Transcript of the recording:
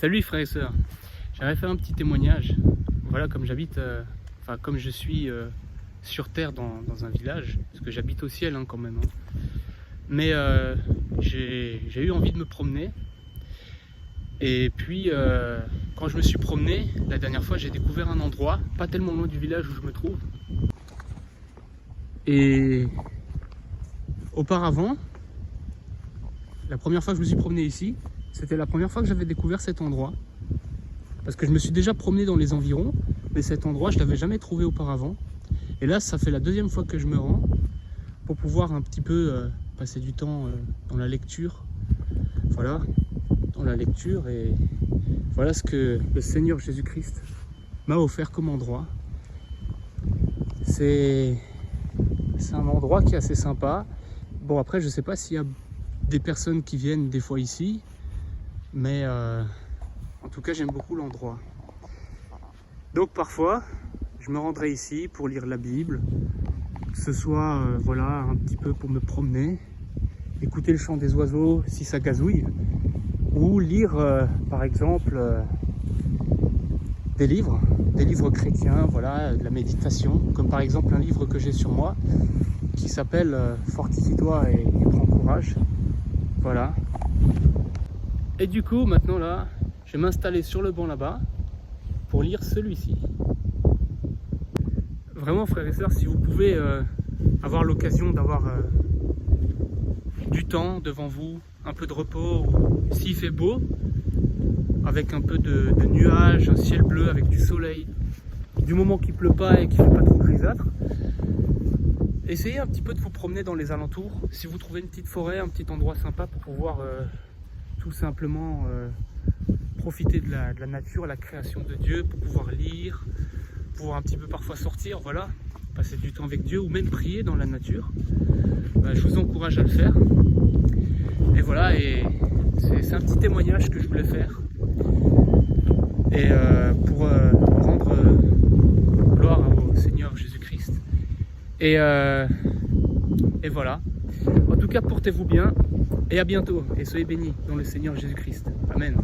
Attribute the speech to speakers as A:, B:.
A: Salut frères et sœurs, j'aimerais faire un petit témoignage. Voilà, comme j'habite, comme je suis sur terre dans un village, parce que j'habite au ciel quand même. Mais j'ai eu envie de me promener. Et puis quand je me suis promené, la dernière fois j'ai découvert un endroit, pas tellement loin du village où je me trouve. Et auparavant, la première fois que je me suis promené ici, c'était la première fois que j'avais découvert cet endroit. Parce que je me suis déjà promené dans les environs, mais cet endroit, je ne l'avais jamais trouvé auparavant. Et là, ça fait la deuxième fois que je me rends pour pouvoir un petit peu passer du temps dans la lecture. Voilà, dans la lecture. Et voilà ce que le Seigneur Jésus-Christ m'a offert comme endroit. C'est un endroit qui est assez sympa. Bon, après, je ne sais pas s'il y a des personnes qui viennent des fois ici, mais en tout cas j'aime beaucoup l'endroit. Donc parfois je me rendrai ici pour lire la Bible, que ce soit voilà, un petit peu pour me promener, écouter le chant des oiseaux si ça gazouille, ou lire par exemple des livres chrétiens, voilà, de la méditation, comme par exemple un livre que j'ai sur moi qui s'appelle Fortifie-toi et prends courage. Voilà. Et du coup, maintenant là, je vais m'installer sur le banc là-bas pour lire celui-ci. Vraiment, frères et sœurs, si vous pouvez avoir l'occasion d'avoir du temps devant vous, un peu de repos, s'il fait beau, avec un peu de nuages, un ciel bleu avec du soleil, du moment qu'il ne pleut pas et qu'il ne fait pas trop grisâtre, essayez un petit peu de vous promener dans les alentours. Si vous trouvez une petite forêt, un petit endroit sympa pour pouvoir tout simplement profiter de la nature, la création de Dieu, pour pouvoir lire, pouvoir un petit peu parfois sortir, voilà, passer du temps avec Dieu ou même prier dans la nature. Je vous encourage à le faire. Et voilà, et c'est un petit témoignage que je voulais faire. Et pour rendre gloire au Seigneur Jésus-Christ. Et voilà. En tout cas, portez-vous bien et à bientôt. Et soyez bénis dans le Seigneur Jésus-Christ. Amen.